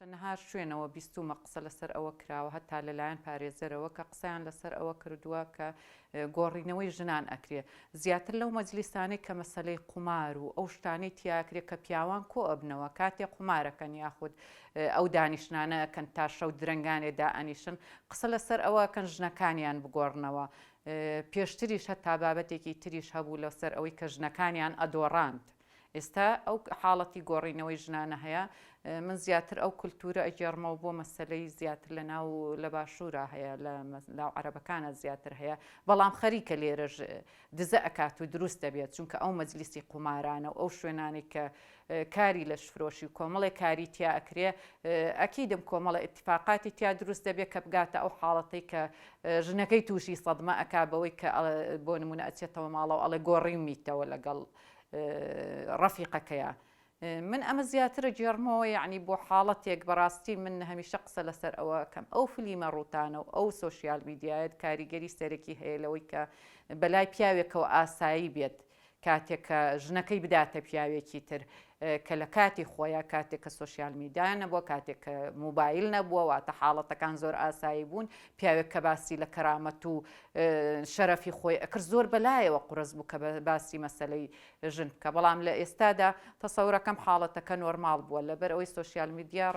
نەهار شوێنەوە بیستومە قسە لەسەر ئەوە کراوە هەتا لەلایەن پارێزەرەوە کە قسەیان لەسەر ئەوە کردووە کە گۆڕینەوەی ژنان ئەکرێ زیاتر لەو مەجلیسانەی کە مەسەلەی قومار و ئەو شتانەی تیاکرێت کە پیاوان کۆ ئەبنەوە کاتێک قومارەکەن یاخود ئەو دانیشتانەکەن تا شەو درەنگانێدا ئەنیشن قسە لەسەر ئەوە کەن ژنەکانیان بگۆڕنەوە پێشتریش هەتا بابەتێکی تریش هەبوو لەسەر ئەوەی کە ژنەکانیان ئەدۆڕاند. ئێستا ئەو حاڵەتی گۆڕینەوەی ژنانە هەیە من زیاتر ئەو کولتورە ئەگەڕمەوە بۆ مەسلەی زیاتر لە ناو لە باشوورە هەیە لە عەرەبەکانە زیاتر هەیە بەڵام خەریکە لێرەش دزە ئەکات و دروست دەبێت چونکە ئەو مەجلیسی قومارانە و ئەو شوێنانی کە کاری لە شفرۆشی و کۆمەڵی کاری تیا ئەکرێ ئەکیدم کۆمەڵە ئیتفاقاتی تیا دروست دەبێت کە بگاتە ئەو حاڵەتەی کە ژنەکەی تووشی سەدمە ئەکا بەوەی کە بۆ نمونە ئەچێتەوە ماڵەوە ئەڵێ گۆڕیمیتەوە لەگەڵ ڕەفیقەکەیە. من ئەمە زیاترە گێڕمەوە یعنی بۆ حاڵەتێک بەڕاستی من هەمیشە قسە لەسەر ئەوە کەم ئەو فلیمە ڕووتانە و ئەو سۆشیال میدیایەت کاریگەری سەرەکی هەیە لەوەی کە بەلای پیاوێکەوە ئاسایی بێت کاتێک کە ژنەکەی بداتە پیاوێکی تر کە لە کاتی خۆیان کاتێک کە سۆشیال میدیا نەبووە کاتێک کە موبایل نەبووە واتە حاڵەتەکان زۆر ئاسایی بوون پیاوێک کە باسی لە کەرامەت و شەرەفی خۆی ئەکرد زۆر بەلایەوە قورس بوو کە باسی مەسەلەی ژن بکە بەڵام لە ئێستادا تەسەورەکەم حاڵەتەکە نۆرماڵ بووە لەبەر ئەوەی سۆشیال میدیا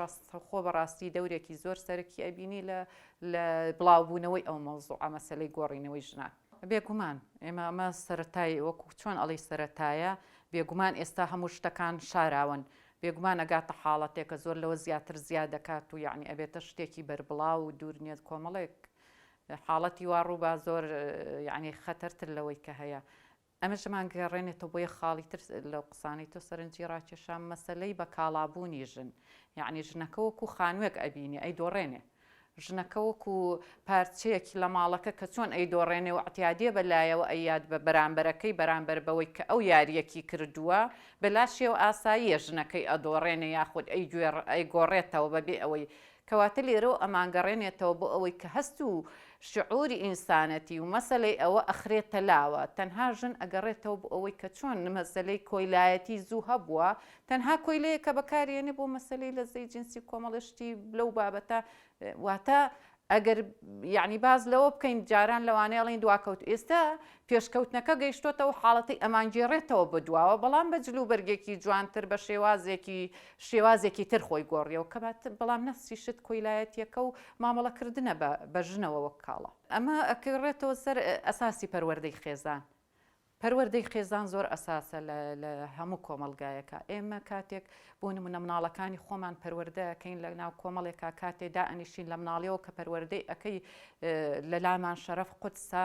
خۆ بەڕاستی دەورێکی زۆر سەرەکی ئەبینی لە بڵاوبوونەوەی ئەو مەوزوعە مەسەلەی گۆڕینەوەی ژنان. بێگومان ئێمە ئەمە سەرەتایی وەکو چۆن ئەڵی سەرەتایە بێگومان ئێستا هەموو شتەکان شاراون بێگومان ئەگاتە حاڵەتێکە زۆر لەوە زیاتر زیاد دەکات و یعنی ئەبێتە شتێکی بەربڵاو و دوور نیێت کۆمەڵێک حاڵەتی وا ڕووبا زۆر یعنی خەتەرتر لەوەی کە هەیە. ئەمە ژمان گەڕێنێتەوە بۆ یە خاڵی تر لەو قسانەی تۆ سەرنجی ڕاکێشان مەسەلەی بە کاڵابوونی ژن یعنی ژنەکە وەکو خانوویەک ئەبینی ئەی دۆڕێنێ ژنەکە وەکو پارچەیەکی لە ماڵەکە کە چۆن ئەی دۆڕێنێ و ئەتیادیە بەلایەوە ئەیاد بە بەرامبەرەکەی بەرامبەر بەوەی کە ئەو یاریەکی کردووە بەلاشێو ئاساییە ژنەکەی ئەدۆڕێنێ یاخود ئەی گۆڕێتەوە بەبێ ئەوەی کەواتە لێرەوە ئەمانگەڕێنێتەوە بۆ ئەوەی کە هەست و شعوری ئینسانەتی و مەسەلەی ئەوە ئەخرێتە لاوە تەنها ژن ئەگەڕێتەوە بۆ ئەوەی کە چۆن مەسەلەی کۆیلایەتی زوو هەبووە تەنها کۆیلەیە کە بەکارێنێ بۆ مەسەلەی لە زەی جنسی کۆمەڵشتی لەو بابەتە واتە ئەگەر یعنی باز لەوە بکەین جاران لەوانەیەڵین دواکەوت ئێستا پێشکەوتنەکە گەیشتۆتەوە حاڵەتی ئەمانگێڕێتەوە بەدواوە بەڵام بە جلو بەرگێکی جوانتر بە شێوازێکی تر خۆی گۆڕیەوە کە بەڵام نەفسی شت کۆیلایەتیەکە و مامەڵەکردنە بە ژنەوە وەک کاڵە. ئەمە ئەکەڕێتەوە سەر ئەساسی پەروەردەی خێزان. پەروەردەی خێزان زۆر ئەساسە لە هەموو کۆمەلگایەکە ئێمە کاتێک بۆ نمونە مناڵەکانی خۆمان پەروەردەکەین لە ناو کۆمەڵێکا کاتێدا ئەنیشین لە مناڵیەوە کە پەروەردەی ئەەکەی لە لامان شەرەف قودسە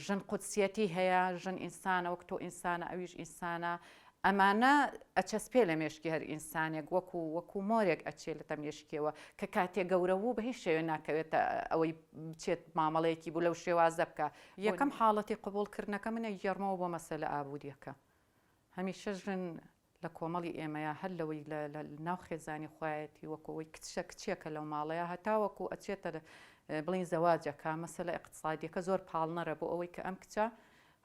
ژن قودسیەتی هەیە ژن ئینسانە وەک تۆ ئینسانە ئەویش ئینسانە ئەمانە ئەچەسپێ لە مێشکی هەر ئینسانێک وەکو مۆرێک ئەچێتە مێشکەوە کە کاتێک گەورە بوو بە هیچ شێوێ ناکەوێتە ئەوەی بچێت مامەڵەیەکی بوو لەو شێوازە بکە. یەکەم حاڵەتی قبولکردنەکە منە گەڕمەوە بۆ مەسەلە ئابوووریەکە هەمیشە ژن لە کۆمەڵی ئێمەیە هەر لەوەی لە ناو خێزانی خوایەتی وەکەوەی کچێکە لەو ماڵەیە هەتا وەکو ئەچێتە بڵین زەواجەکە مەسەلە اقتصادیەکە زۆر پاڵنەرە بۆ ئەوەی کە ئەم کچە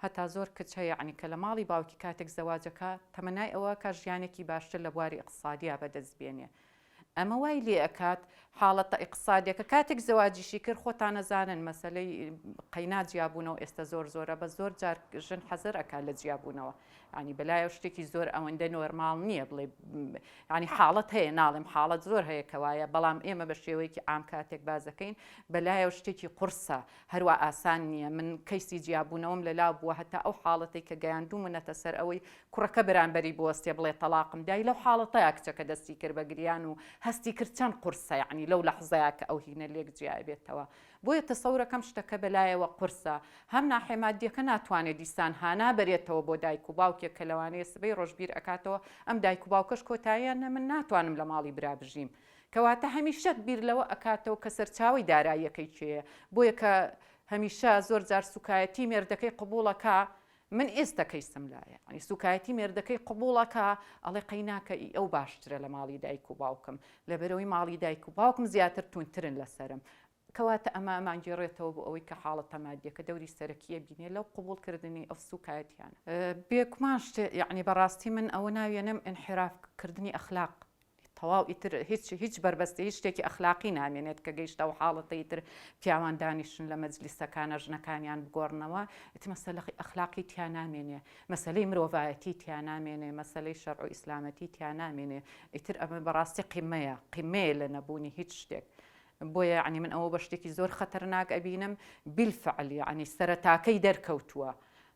هەتا زۆر کچە یعنی کە لە ماڵی باوکی کاتێک زەواجەکە تەمەنای ئەوە کە ژیانێکی باشتر لە بواری اقتصادیا بەدەستبێنێ. ئەمە وای لێ ئەکات حاڵەتە اقتصادیەکە کاتێک زەواجیشی کرد خۆتان نەزانن مەسەلەی قەینا جیابوونەوە ئێستا زۆرە بە زۆر جار ژن حەزر ئەکات لە جیابوونەوە ینی بەلایە شتێکی زۆر ئەوەندە نۆرماڵ نییە بڵێ ینی حاڵەت هەیە ناڵێم حاڵەت زۆر هەیە کەوایە بەڵام ئێمە بە شێوەیەکی عام کاتێک بازەکەین بەلایە شتێکی قورسە هەروە ئاسان نییە. من کەیسی جیابوونەوەم لەلاو بووە هەتا ئەو حاڵەتی کە گەیاندوو منەتە سەر ئەوەی کوڕەکە بەرامبەری بوەستێ بڵێ تەلاقم دای لەو حاڵەتەیە کچەکە دەستی کرد بە گریان و هەستی کرد چەند قورسە یعنی لەو لەحزەیە کە ئەو هینە لێک جیابێتەوە بۆیە تەسەورەکەم شتەکە بەلایەوە قورسە هەم ناحێمادیەکە ناتوانێت دیسان هانا بەرێتەوە بۆ دایک و باوکێک کە لەوانەیە سبەی ڕۆژبیر ئەکاتەوە ئەم دایک و باوکەش کۆتاییانە من ناتوانم لە ماڵی برا بژیم کەواتە هەمیشە بیر لەوە ئەکاتەوە کە سەرچاوی داراییەکەی چێە بۆیە کە هەمیشە زۆر جار سوکایەتی مێردەکەی قبوڵەکە من ئێستا کەیسم لایە ینی سوکایەتی مێردەکەی قبوڵەکە ئەڵێ قەیناکە ئەو باشترە لە ماڵی دایک و باوکم لەبەرەوەی ماڵی دایک و باوکم زیاتر تونترن لەسرم کەواتە ئەمە گێڕێتەوە بۆ ئەوەی کە حاڵەتە مادیەکە دەوری سەرەکیە بینێ لەو قبولکردنی ئەو سوکایەتیانە بێگومان یعنی بەڕاستی من ئەوە ناوێنم انحرافکردنی ئەخلاق تەواو ئیتر هیچ بەربەستی هیچ شتێکی ئەخلاقی نامێنێت کە گەیشتە و حاڵەتە ئیتر پیاوان دانیشن لە مەجلیسەکانە ژنەکانیان بگۆڕنەوە ئیتر مەسەلەی ئەخلاقی تیا نامێنێ مەسەلەی مرۆڤایەتی تیا نامێنێ مەسەلەی شەرع و ئیسلامەتی تیا نامێنێ ئیتر ئەمە بەڕاستی قیمەیە لە نەبوونی هیچ شتێک بۆیە عنی من ئەوە بە شتێکی زۆر خەتەرناک ئەبینم بالفعل عنی سەرەتاکەی دەرکەوتووە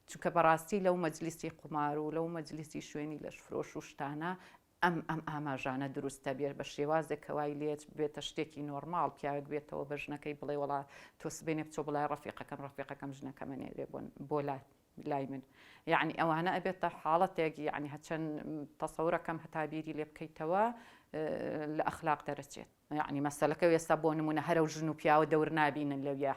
چونکە بەڕاستی لەو مەجلیسی قمار و لەو مەجلیسی شوێنی لەش فرۆش و شتانە ئەم ئاماژانە دروستە بێت بە شێوازێک کەوای لێت بێتە شتێکی نۆرماڵ پیاوێک بێتەوە بە ژنەکەی بڵێ وڵا تۆ سبێنێ بچۆ بڵای ڕەفیقەکەم ژنەکەمە نێرێ بۆ لای من یعنی ئەوانە ئەبێتە حاڵەتێک یعنی هەچەند تەسەورەکەم هەتابیری لێ بکەیتەوە لە ئەخلاق دەرەچێت یعنی مەسەلەکە ئێستا بۆ نمونە هەرە و ژن و پیاوە دەور نابینن لەویە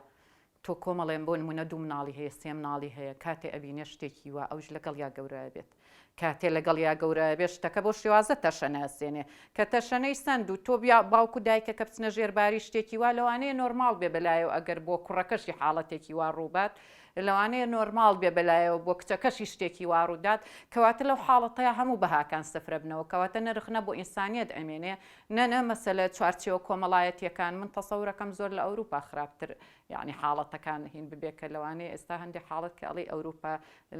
تۆ کۆمەڵێن بۆ نمونە 2 مناڵی هەیە 3 مناڵی هەیە کاتێ ئەبینێ شتێکی وە ئەوش لەگەڵ یا گەورە بێت کاتێ لەگەڵ یا گەورە بێت شتەکە بۆ شێوازە تەشەناسێنێ کە تەشەنەی سند و تۆ باوکو دایکەکە بچنە ژێرباری شتێکی وا لەوانەیە نۆرماڵ بێ بەلایەوە ئەگەر بۆ کوڕەکەشی حاڵەتێکی وا ڕووبات لەوانەیە نۆرماڵ بێ بەلایەوە بۆ کچەکەشی شتێکی واڕوودات کەواتە لەو حاڵەتەیە هەموو بەهاکان سەفرە بنەوە کەواتە نرخنە بۆ ئینسانیەت ئەمێنێ نەنە مەسەلە چوارچێوە کۆمەڵایەتیەکان من تەسەورەکەم زۆر لە ئەوروپا خراپتر یعنی حاڵەتەکان هین ببێ کە لەوانەیە ئێستا هەندێک حاڵەت کە ئەڵی ئەوروپا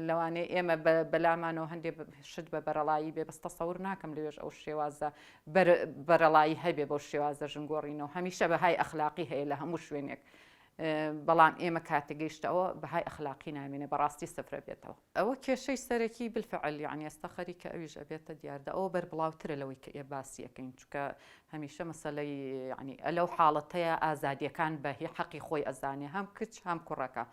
لەوانەیە ئێمە بەلامانەوە هەندێک شت بە بەرەڵایی بێ بەس تەسەور ناکەم لەوێژ ئەو شێوازە بەرەڵایی هەبێ بۆ شێوازە ژنگۆڕینەوە هەمیشە بەهای ئەخلاقی هەیە لە هەموو شوێنێک بەڵام ئێمە کاتێک گەیشتەوە بەهای ئەخلاقی نامێنێ بەڕاستی سفرە بێتەوە ئەوە کێشەی سەرەکی بالفعل یعنی ئێستا خەریکە ئەویش ئەبێتە دیاردە ئەوە بەربڵاوترە لەوەی کە ئێ باسی یەکەین چونکە هەمیشە مەسەلەی یعنی لەو حاڵەتەیە ئازادیەکان بەهی حەقی خۆی ئەزانێ هەم کچ هەم کوڕەکە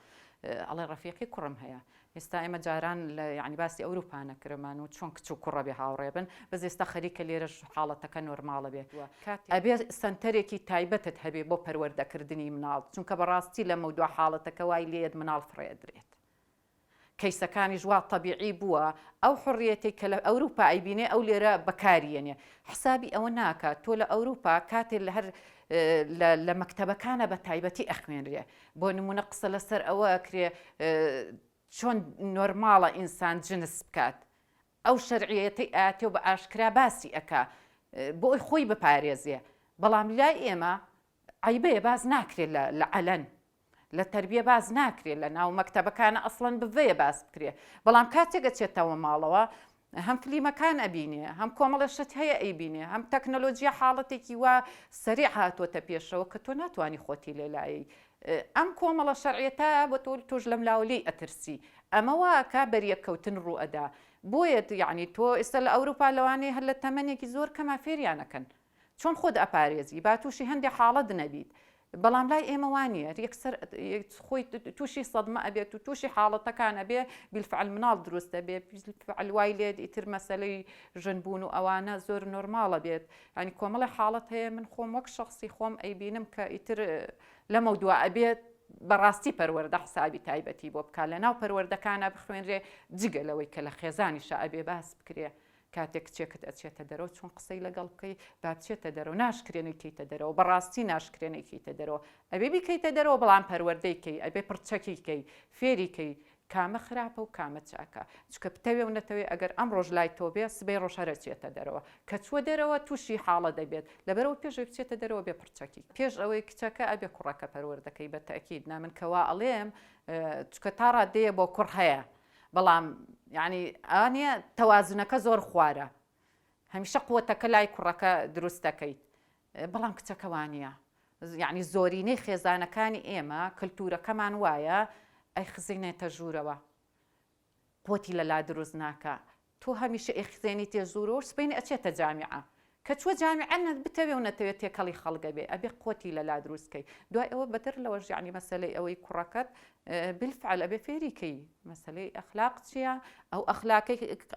ئەڵێ ڕەفیقی کوڕم هەیە ئێستا ئێمە جاران لە یعنی باسی ئەوروپا نەکرمان و چۆن کچ و کوڕە بێ هاوڕێ بن بەس ئێستا خەریکە لێرەش حاڵەتەکە نۆرماڵە بێت ئەبێ سنتەرێکی تایبەتت هەبێ بۆ پەروەردەکردنی مناڵ چونکە بەڕاستی لە مەودوع حاڵەتەکە وای لێت مناڵ فڕێدرێت کەیسەکانی ژوا تەبیعی بووە ئەو حڕیەتی کە لە ئەوروپا ئەیبینێ ئەو لێرە بەکارێنێ حسابی ئەوە ناکات تۆ لە ئەوروپا کاتێ لە هەر لە مەکتەبەکانە بە تایبەتی ئەخوێنرێ بۆ نمونە قسە لەسەر ئەوە ئەکرێ چۆن نۆرماڵە ئینسان جنس بکات ئەو شەرعیەتی ئاتێ و بە ئاشکرا باسی ئەکا بۆ ئەوی خۆی بپارێزێ بەڵام لای ئێمە عیبەیە باز ناکرێت لە عەلەن لە تەربیە باز ناکرێت لە ناو مەکتەبەکانە ئەسڵەن بڤەیە باس بکرێ بەڵام کاتێکە چێتەوە ماڵەوە هەم فلیمەکان ئەبینێ هەم کۆمەڵە شت هەیە ئەیبینێ هەم تەکنەلۆجیە حاڵەتێکی وا سەریع هاتووەتە پێشەوە کە تۆ ناتوانانی خۆتی لێلایی ئەم کۆمەڵە شەرعیەتە بۆ تۆش لەم لاوەلەی ئەترسی ئەمە واکە بەریەکەوتن ڕوئەدا بۆیە یعنی تۆ ئێستا لە ئەوروپا لەوانەیە هەر لە تەمەنێکی زۆر کەما فێریانەکەن چۆن خۆت ئەپارێزی با تووشی هەندێک حاڵەت نەبیت بەڵام لای ئێمە وانە یەکسەر خۆی تووشی سەدمە ئەبێت و تووشی حاڵەتەکانە بێ بالفعل مناڵ دروستە بێ بالفعل وای لێت ئیتر مەسەلەی ژنبوون و ئەوانە زۆر نۆرماڵە بێت ینی کۆمەڵی حاڵەت هەیە من خۆم وەک شخصی خۆم ئەیبینم کە ئیتر لە مەودوع ئەبێت بەڕاستی پەروەردە حسابی تایبەتی بۆ بکات لە ناو پەروەردەکانە بخوێنرێ جگە لەوەی کە لە خێزانیشە ئەبێ باس بکرێ کاتێک کچێکت ئەچێتە دەرەوە چۆن قسەی لەگەڵ بکەی با بچێتە دەرەوە ناشکرێنێکیتە دەرەوە بەڕاستی ناشکرێنێکیتە دەرەوە ئەبێ بیکەیتە دەرەوە بەڵام پەروەردەیکەی ئەبێ پرچەکیکەی فێریکەی کامە خراپە و کامە چاکە چکە بتەوێ و نەتەوێ ئەگەر ئەم ڕۆژ لای تۆ بێ سبەی ڕۆژ هەرەچێتە دەرەوە کە چوە دەرەوە تووشی حاڵە دەبێت لەبەرەوە پێشەوەی بچێتە دەرەوە بێ پرچەکی پێش ئەوەی کچەکە ئەبێ کوڕەکە پەروەردەکەی بە تەکید نامن کەوا ئەڵێم چکە تا ڕادەیە بۆ کوڕ هەیە بەڵام یعنی ئانیە تەوازنەکە زۆر خوارە هەمیشە قووەتەکە لای کوڕەکە دروست دەکەیت بەڵام کچەکە وانە یعنی زۆرینەی خێزانەکانی ئێمە کللتورەکەمان وایە ئەی خزینێتە ژوورەوە قوتی لەلا دروست ناکە تۆ هەمیشە ئەخزێنی تێ ژوورەوە سبەی ئەچێتە جامیعە کە چوە جامیعە بتەوێ و نەتەوێت تێکەڵی خەڵگە بێ ئەبێ قوتی لەلا دروستکەی دوای ئەوە بەدەر لەوەش یعنی مەسەلەی ئەوەی کوڕەکەت بالفعل ئەبێ فێریکەی مەسەلەی ئەخلاق چییە ئەو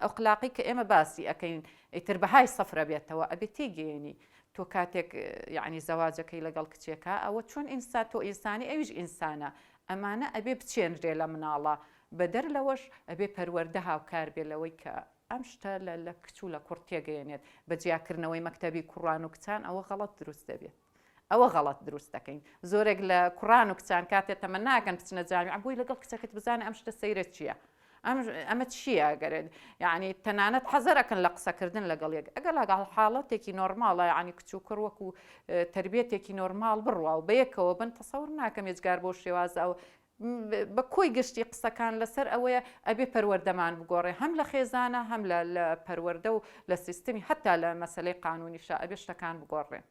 ئەخلاقی کە ئێمە باسی ئەەکەین ئیتر بەهای سەفرە بێتەوە ئەبێ تێگەێنی تۆ کاتێک یعنی زەواجەکەی لەگەڵ کچێکە ئەوە چۆن ئینسان تۆ ئینسانی ئەویش ئینسانە ئەمانە ئەبێ بچێنرێ لە مناڵە بەدەر لەوەش ئەبێ پەروەردە هاوکار بێ لەوەی کە ئەم شتە لە کچوو لە کوڕ تێگەێنێت بە جیاکردنەوەی مەکتەبی کوڕان و کچان ئەوە غەڵەت دروست دەبێت ئەوە غەڵەت دروست دەکەین زۆرێک لە کوڕان و کچان کاتێت تەمە ناگەن بچنە جامیع بووی لەگەڵ کچەکەت بزانە ئەم شتە سەیرە چییە ئەمە چییە گەرێت یعنی تەنانەت حەزەرەکەن لە قسەکردن لەگەڵ یەک ئەگەر لەگەڵ حاڵەتێکی نۆرماڵە ینی کچووکڕ وەکو تربیەتێکی نۆرمال بڕوا و بەیەکەوە بن تەسەور ناکەم ێجگار بۆ شێوازە ئەو بە کۆی گشتی قسەکان لەسەر ئەوەیە ئەبێ پەروەردەمان بگۆڕێ هەم لە خێزانە هەم لە پەروەردە و لە سیستمی حتا لە مەسلەی قانونیشە ئەبێ شتەکان بگۆڕێ.